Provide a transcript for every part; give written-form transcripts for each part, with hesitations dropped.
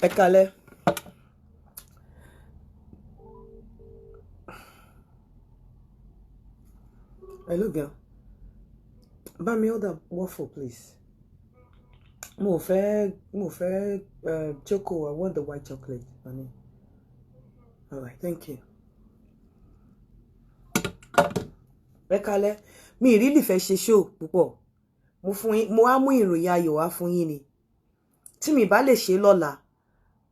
Ẹ kálẹ́. Hello girl. Buy me order waffle please. Mo fẹ́ choco. I want the white chocolate, honey. All right, thank you. Ẹ kálẹ́. Mi really fẹ́ ṣe show púpọ̀. Mo wá mú ìròyìn ayọ̀ wá fún yín ni. Tí mi bá lè ṣe lọ́la,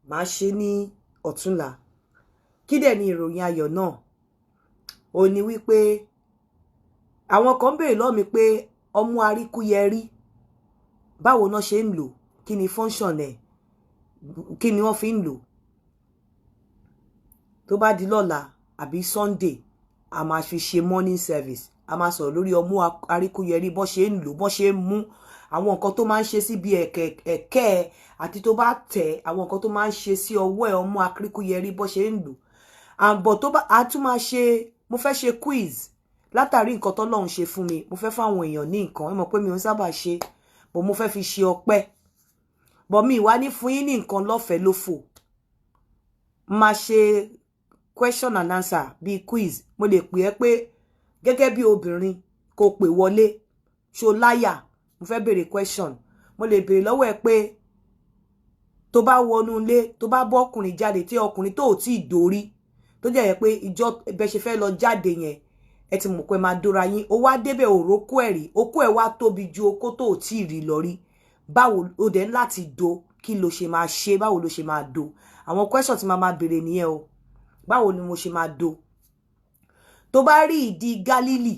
màá ṣe ní ọ̀túnla. Kí dẹ̀ ni ìròyìn ayọ̀ náà? Ó ní wípé àwọn kan béèrè lọ́wọ́ mi pé ọmú aríkúyẹrí báwo náà ṣe ń lò, kí ni function ẹ̀, kí ni wọ́n fi ń lò. Tó bá di lọ́la àbí Sunday, a máa fi ṣe morning service. A máa sọ̀rọ̀ lórí ọmú aríkúyẹrí, bó ṣe ń lò, bó ṣe ń mú, àwọn nǹkan tó máa ń ṣe sí bí ẹ̀kẹ́ àti tó bá tẹ̀, àwọn nǹkan tó máa ń ṣe sí ọwọ́ ẹ̀ ọmú aríkúyẹrí bó ṣe ń lò. Àbọ̀ tó bá a tún máa ṣe, mo fẹ́ ṣe quiz látàrí nǹkan t'Ọlọ́run ṣe fún mi. Mo fẹ́ fáwọn èèyàn ní nǹkan, ẹ mọ̀ pé mi ò sábà ṣe, bọ̀ mo fẹ́ fi ṣe ọpẹ́. Bọ̀ mi wá ní fún yín ní nǹkan lọ́fẹ̀ẹ́ lófò. Máa ṣe question and answer bí quiz. Mo lè pè ẹ́ pé gẹ́gẹ́ bí obìnrin kó pè wọlé, ṣó láyà, mo fẹ́ béèrè question. Mo lè béèrè lọ́wọ́ ẹ pé tó bá wọnú ilé, tó bá bọ́ ọkùnrin jáde, tí ọkùnrin tó tí dórí, tó jẹ́ yẹ pé ìjọ bẹ́ ṣe fẹ́ lọ jáde yẹn, ẹ ti mọ̀ pé máa dóra yín. Ó wá débẹ̀ òrókó ẹ̀ rí, okó ẹ̀ wá tóbi ju okó tó tí rí lọ rí. Báwo ó dẹ̀ láti do, kí ló ṣe máa ṣe, báwo ló ṣe máa do. Àwọn question tí máa béèrè nìyẹn o. Báwo ni mo ṣe máa do. Tó bá rí ìdí Gálílì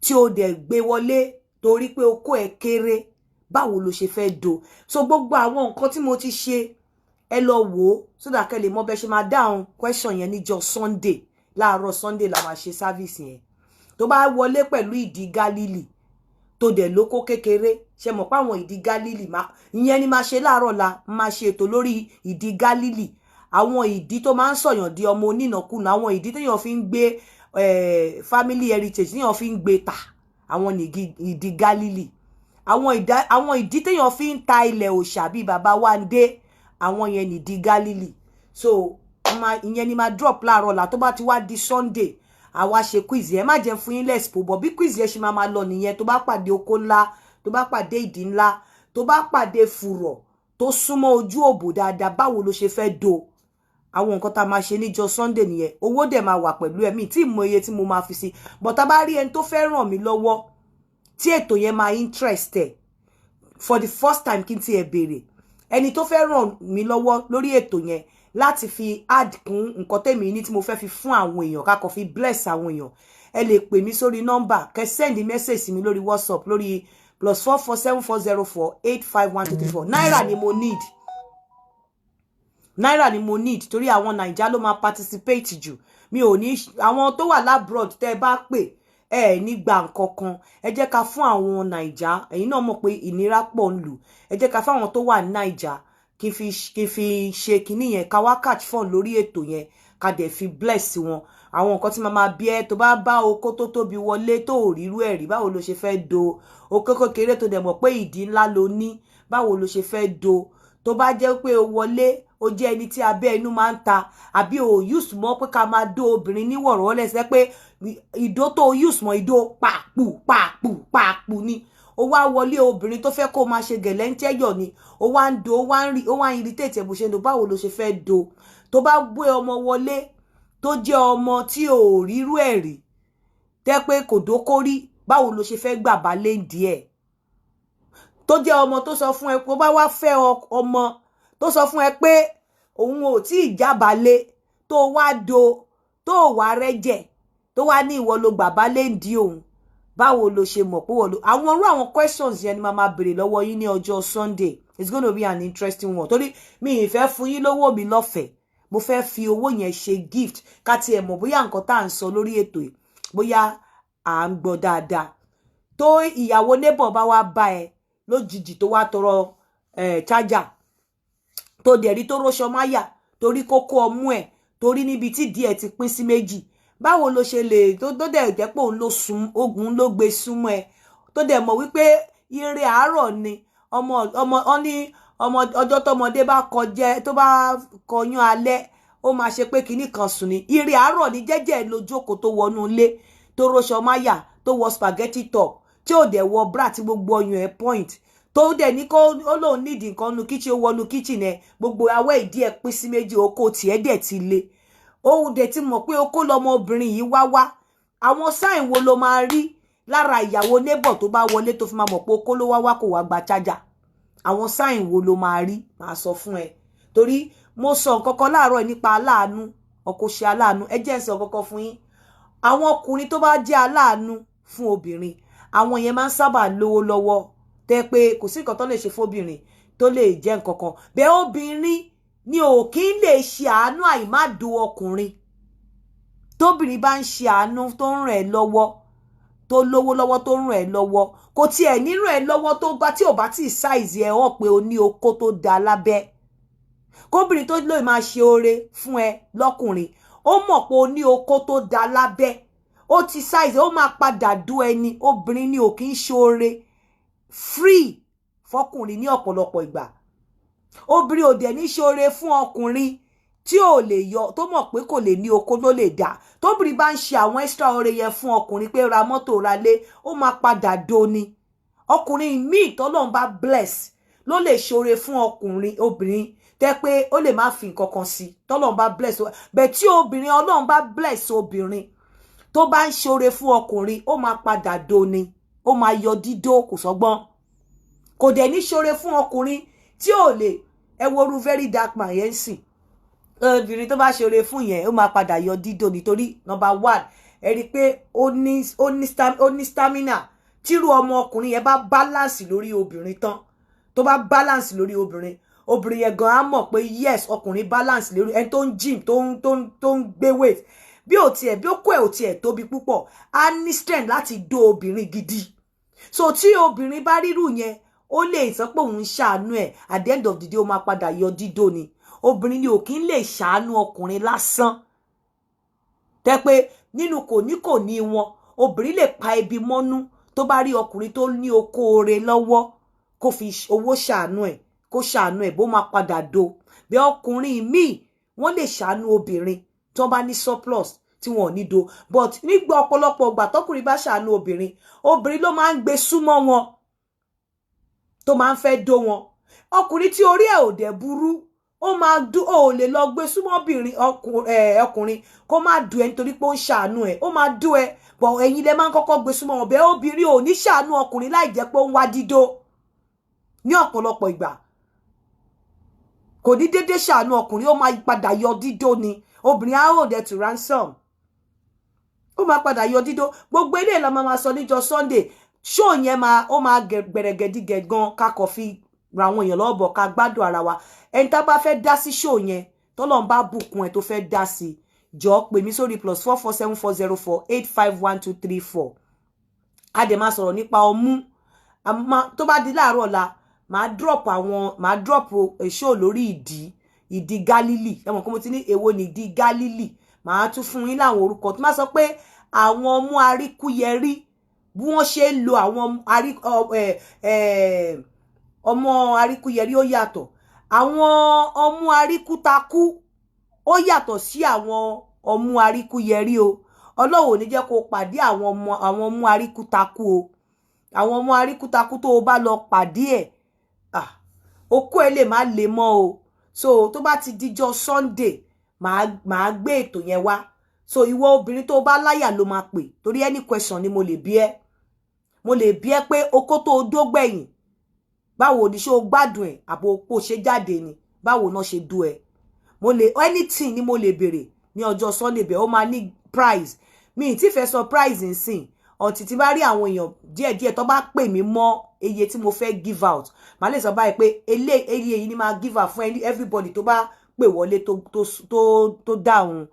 tí ó dẹ̀ gbé wọlé torí pé okó ẹ̀ kéré, báwo ló ṣe fẹ́ do. So gbogbo àwọn nǹkan tí mo ti ṣe, ẹ lọ wò so that kẹ́ lè mọ̀ bẹ́ ṣe máa dáhùn question yẹn níjọ́ Sunday. Láàárọ̀ Sunday la máa ṣe service yẹn. Tó bá wọlé pẹ̀lú ìdí Gálílì tó dẹ̀ lóko kékeré, ṣe mọ̀ pé àwọn ìdí Gálílì ìyẹn ni máa ṣe láàárọ̀ la, máa ṣe ètò lórí ìdí Gálílì. Àwọn ìdí tó máa ń sọ̀yàn di ọmọ onínàkúnà, àwọn ìdí téèyàn fi ń gbé family heritage, téèyàn fi ń gbé ta, àwọn ìdí Gálílì. Àwọn ìdí téèyàn fi ń ta ilẹ̀ òòṣà bí bàbá Wándé, àwọn yẹn ni ìdí Gálílì. So ìyẹn ni máa drop láàárọ̀ la. Tó bá ti wá di Sunday, àwa ṣe quiz yẹn. Má jẹ́ fún yín lẹ́sìpò, bọ̀ bí quiz yẹn ṣe máa lọ nìyẹn. Tó bá pàdé okó ńlá, tó bá pàdé ìdí ńlá, tó bá pàdé fùrọ̀ tó súnmọ́ ojú òbò dáadáa, báwo ló ṣe fẹ́ do. Àwọn nǹkan tá máa ṣe níjọ́ Sunday nìyẹn. Owó dẹ̀ máa wà pẹ̀lú ẹ̀mí tí mo iye tí mo máa fi sí. But tá bá rí ẹni tó fẹ́ ràn mí lọ́wọ́, tí ètò yẹn máa interested for the first time, kí n ti ẹ béèrè ẹni tó fẹ́ ràn mí lọ́wọ́ lórí ètò yẹn láti fi add kún nǹkan tèmi ní tí mo fẹ́ fi fún àwọn èèyàn, ká kàn fi bless àwọn èèyàn. Ẹ lè pè mí sórí number, kẹ́ send message sí mi lórí WhatsApp lórí +447404851234. Náírà ni mo need. Náírà ni mo need torí àwọn Naija ló máa participate jù. Mi ò ní àwọn tó wà labroad tẹ́ bá pè ní gbà nǹkan kan. Ẹ jẹ́ ká fún àwọn Naija. Ẹ̀yin náà mọ̀ pé ìnira pọ̀ ń lù. Ẹ jẹ́ ká fún àwọn tó wà ní Naija kí fi ṣe kíní yẹn, ká wá catch fund lórí ètò yẹn, ká dẹ̀ fi bless wọn. Àwọn nǹkan tí màmá bí ẹ tó bá okó tó tóbi wọlé tó rírú ẹ̀ rí, báwo ló ṣe fẹ́ do. Okó kékeré tó dẹ̀ mọ̀ pé ìdí ńlá ló ní, báwo ló ṣe fẹ́ do. Tó bá jẹ́ pé o wọlé, ó jẹ́ ẹni tí abẹ́ inú máa ń ta, àbí o use mọ́ pé ká máa do obìnrin níwọ̀rọ̀ lẹ́sẹ̀ pé ìdó tó use mọ́ ìdó pàpù ni. Ó wá wọlé obìnrin tó fẹ́ kó máa ṣe gẹ̀lẹ́ńtẹ́yọ̀ ni. Ó wá ń do, ó wá ń irritate bó ṣe ń do. Báwo ló ṣe fẹ́ do. Tó bá gbé ọmọ wọlé tó jẹ́ ọmọ tí ò rírú ẹ̀ rí, tẹ́ pé kò dókórí, báwo ló ṣe fẹ́ gbà bá lé díẹ̀. Tó jẹ́ ọmọ tó sọ fún ẹ pé ó bá wá fẹ́ ọmọ tó sọ fún ẹ pé òun ò tí ì jábàálé, tó wá do, tó wá rẹ́jẹ̀, tó wá ní ìwọ ló gbà bá lé dí òun, báwo ló ṣe mọ̀ pé wọ́n lo. Àwọn questions yẹn ni màá máa béèrè lọ́wọ́ yín ní ọjọ́ Sunday. It's going to be an interesting one. Torí mi ì fẹ́ fún yín lówó mi lọ́fẹ̀ẹ́. Mo fẹ́ fi owó yẹn ṣe gift. Ká tiẹ̀ mọ̀ bóyá nǹkan tá à ń sọ lórí ètò yìí, bóyá à ń gbọ́ dáadáa. Tó ìyàwó neighbor bá wá bá ẹ lójijì tó wá tọrọ charger, tó dẹ̀ rí tó róṣọ máyà, torí kókó ọmú ẹ̀, torí níbi tí díẹ̀ ti pín sí méjì. Báwo ló ṣe lè tó dẹ̀ jẹ́ pé ogun ló gbé súnmọ́ ẹ, tó dẹ̀ mọ̀ wípé ire àárọ̀ ni ọmọ ọjọ́ tọmọdé bá kọjẹ tó bá kọyún alẹ́ ó máa ṣe pé kinní kan sùn ní ire àárọ̀ ní jẹ́jẹ́ lójókòó tó wọnú ilé tó róṣọ máyà tó wọ spaghetti top tí ò dẹ̀ wọ bra tí gbogbo ọyàn ẹ̀ point tó dẹ̀ ní kó ó lóun nídìí nǹkan nu kitchen ó wọnú kitchen ẹ̀ gbogbo awẹ́ ìdí ẹ̀ pín sí méjì oko tiẹ̀ dẹ̀ ti le òun dẹ̀ ti mọ̀ pé oko lọmọbìnrin yìí wá àwọn sáìn wo ló máa rí lára ìyàwó neighbor tó bá wọlé tó fi máa mọ̀ pé oko ló wá kò wá gba charger àwọn sáìn wo ló máa rí máa sọ fún ẹ torí mo sọ nǹkan kan láàárọ̀ nípa aláàánú ọkọ ṣe aláàánú ẹ jẹ́ n sọ nǹkan kan fún yín àwọn ọkùnrin tó bá jẹ́ aláàánú fún obìnrin àwọn yẹn máa ń sábà lówó lọ́wọ́ tẹ́ pé kò sí nǹkan tó lè ṣe fóbìnrin tó lè jẹ́ nǹkan kan bẹ́ẹ̀ obìnrin ni ò kí ń lè ṣe àánú àìmádùn ọkùnrin tóbìnrin bá ń ṣe àánú tó ń ràn ẹ́ lọ́wọ́ tó lówó lọ́wọ́ tó ń ràn ẹ́ lọ́wọ́ kò tiẹ̀ ní ràn ẹ́ lọ́wọ́ tó bá tí ò bá tí size ẹ̀ hàn pé o ní okó tó da lábẹ́ kóbìnrin tó lè máa ṣe oore fún ẹ lọ́kùnrin ó mọ̀ pé o ní okó tó da lábẹ́ ó ti size ó máa padà dú ẹni obìnrin ni ò kí ń ṣe oore free fọkùnrin ní ọ̀pọ̀lọpọ̀ ìgbà obìnrin ò dẹ̀ ní ṣe oore fún ọkùnrin tí ò lè yọ tó mọ̀ pé kò lè ní okó ló lè dá tóbìnrin bá ń ṣe àwọn extra oore yẹn fún ọkùnrin pé ra mọ́tò ra lé ó máa padà dóni ọkùnrin míì tọ́lọ́run bá bless ló lè ṣe oore fún ọkùnrin obìnrin tẹ́ pé ó lè má fi nǹkan kan sí tọ́lọ́run bá bless bẹ́ẹ̀ tí obìnrin Ọlọ́run bá bless obìnrin tó bá ń ṣe oore fún ọkùnrin ó máa padà dóni ó máa yọ dídó kò sọ́gbọ́n kò dẹ̀ ní ṣe oore fún ọkùnrin tí ò lè ẹ woru very dark man yẹn sìn obìnrin tó bá ṣe oore fún yẹn ó máa padà yọ dídó nítorí number one ẹ rí i pé ó ní stamina tírú ọmọ ọkùnrin yẹn bá balance lórí obìnrin tán tó bá balance lórí obìnrin yẹn gan á mọ̀ pé yes ọkùnrin balance lórí ẹni tó ń gym tó ń gbé weight bí ó kó ẹ̀ ò tiẹ̀ tóbi púpọ̀ á ní strength láti dó obìnrin gidi so tí obìnrin bá rírù yẹn ó lè sọ pé òun ṣàánú ẹ̀ at the end of the day ó máa padà yọ dídó ni obìnrin ni ò kí ń lè ṣàánú ọkùnrin lásán tẹ́ pé nínú kò ní wọn obìnrin lè pa ebi mọ́nú tó bá rí ọkùnrin tó ní okó oore lọ́wọ́ kó fi owó ṣàánú ẹ̀ kó ṣàánú ẹ̀ bó máa padà do bí ọkùnrin míì wọ́n lè ṣàánú obìnrin tó bá ní surplus tí wọn ò ní do but nígbà ọ̀pọ̀lọpọ̀ ìgbà tọkùnrin bá ṣàánú obìnrin ló máa ń gbé súnmọ́ wọn tó máa ń fẹ́ dó wọn ọkùnrin tí orí ẹ̀ ò dẹ̀ burú ó máa dú ó lè lọ gbé súnmọ́bìnrin ọkùnrin kó má dú ẹ nítorí pé ó ń ṣàánú ẹ ó máa dú ẹ bọ̀ ẹ̀yin lẹ máa ń kọ́kọ́ gbé súnmọ́ ọbẹ̀ obìnrin ò ní ṣàánú ọkùnrin láì jẹ́ pé ó ń wá dídó ní ọ̀pọ̀lọpọ̀ ìgbà kò ní dédé ṣàánú ọkùnrin ó máa padà yọ dídó ni obìnrin á hold ẹ to ransom ó máa padà yọ dídó gbogbo eléyìí la máa sọ níjọ́ Sunday show yẹn ó máa gbẹ̀rẹ̀gẹ̀dígẹ̀ gan kakọ̀ fi ra àwọn èèyàn lọ́bọ̀ ká gbádùn ara wa ẹni tá bá fẹ́ dá sí show yẹn tọ́lọ́run bá bùkún ẹ̀ tó fẹ́ dá sí jọ pè mí sórí +447404851234 a dẹ̀ máa sọ̀rọ̀ nípa ọmú tó bá di láàárọ̀ ọ̀la máa drop show lórí ìdí Galilee ẹ mọ̀ kó mo ti ní èwo ní ìdí Galilee máa tún fún yín láwọn orúkọ tó máa sọ pé àwọn ọmú aríkúyẹrí bí wọ́n ṣe ń lo àwọn ọmọ aríkúyẹrí ó yàtọ̀ àwọn ọmú aríkútakú ó yàtọ̀ sí àwọn ọmú aríkúyẹrí o Ọlọ́run ò ní jẹ́ kó pàdé àwọn ọmú aríkútakú o àwọn ọmọ aríkútakú tó o bá lọ pàdé ẹ̀ okó ẹ lè má le mọ́ o so tó bá ti díjọ́ Sunday màá gbé ètò yẹn wá so ìwọ obìnrin tó bá láyà ló máa pè torí any question ni mo lè bi ẹ́ pé okó tó o dógbẹ̀yìn báwo ni ṣé o gbádùn ẹ̀ àbò opó ṣe jáde ni báwo náà ṣe dú ẹ anything ni mo lè béèrè ní ọjọ́ Sunday bẹ́ẹ̀ ó máa ní prize mi ì tí fẹ́ sọ prize nsìn ọ̀tí tí bá rí àwọn èèyàn díẹ̀díẹ̀ tó bá pè mí mọ́ iye tí mo fẹ́ give out màá lè sọ báyìí pé eléyìí yìí ni máa give out fún everybody tó bá pè wọlé tó dáhùn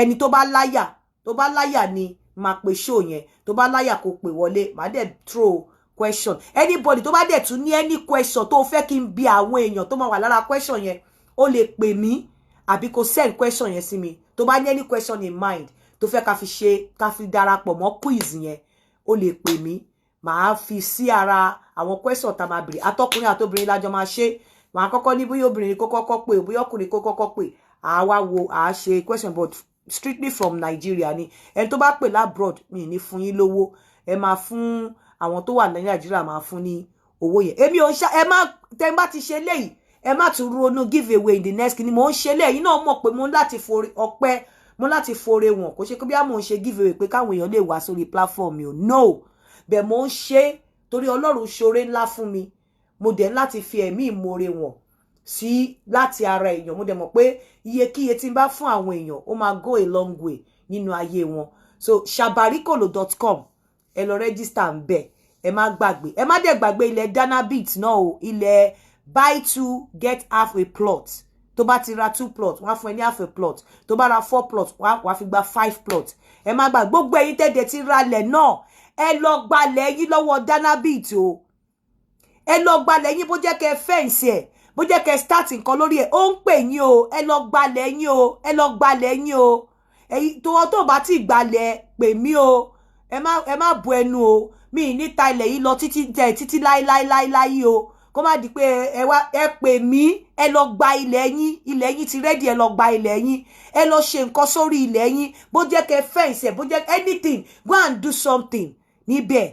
ẹni tó bá láyà ni máa pe show yẹn tó bá láyà kó pè wọlé màá dẹ̀ throw question anybody tó bá dẹ̀ tún ní any question tó fẹ́ kí n bi àwọn èèyàn tó máa wà lára question yẹn ó lè pè mí àbí kó send question yẹn sí mi tó bá ní any question in mind tó fẹ́ ká fi darapọ̀ mọ́ quiz yẹn ó lè pè mí màá fi sí ara àwọn question tá máa bèrè àtọkùnrin àtobìnrin lájọ máa ṣe màá kọ́kọ́ ní bóyá obìnrin kó kọ́kọ́ pè bóyá ọkùnrin kó kọ́kọ́ pè àá wá wo àá ṣe question but strictly from Nigeria ni ẹni tó bá pè labroad mi ní fún yín lówó ẹ máa fún àwọn tó wà ní Nigeria máa fún ní owó yẹn èmi ò ń ṣá ẹ má tẹ́ bá ti ṣe léyìí ẹ má tún ronú give away in the next kini mo ń ṣe léyìí náà mọ̀ pé mo ń láti fore ọpẹ́ mo láti fore wọn kò ṣe pé bí a mo ń ṣe give away pé káwọn èèyàn lè wá sórí platform mi ò no bẹ́ẹ̀ mo ń ṣe torí Ọlọ́run ṣoore ńlá fún mi mo dẹ̀ láti fi ẹ̀mí ìmoore wọn sí láti ara èèyàn mo dẹ̀ mọ̀ pé iyekíye tí n bá fún àwọn èèyàn ó máa go a long way nínú ayé wọn so shabarikolo.com ẹ lọ register ń bẹ̀ ẹ má gbàgbé ẹ má dẹ̀ gbàgbé ilẹ̀ Danabit náà o ilẹ̀ buy 2 get half a plot tó bá ti ra 2 plot wọ́n á fún ẹ ní half a plot tó bá ra 4 plot wọ́n á fi gba 5 plot ẹ má gbàgbé gbogbo ẹ̀yin tẹ́dẹ̀ ti ralẹ̀ náà ẹ lọ gbalẹ̀ yín lọ́wọ́ Danabit o ẹ lọ gbalẹ̀ yín bó jẹ́ kẹ́ fẹ́ǹsì ẹ̀ bó jẹ́ kẹ́ start nǹkan lórí ẹ̀ ó ń pè yín o ẹ lọ gbalẹ̀ yín o ẹ lọ gbalẹ̀ yín o ẹ̀yin tó bá ti gbalẹ̀ pè mí o ẹ má bu ẹnu o mi ní ta ilẹ̀ yìí lọ títí láíláíláíláí o kó má di pé ẹ pè mí ẹ lọ gba ilẹ̀ yín ti ready ẹ lọ gba ilẹ̀ yín ẹ lọ ṣe nǹkan sórí ilẹ̀ yín bó jẹ́ kẹ́ fẹ́ǹsì ẹ̀ bó jẹ́ anything go and do something níbẹ̀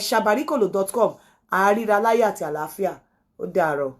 shabarikolo.com àríra láyé àti àlàáfíà ó dàárọ̀.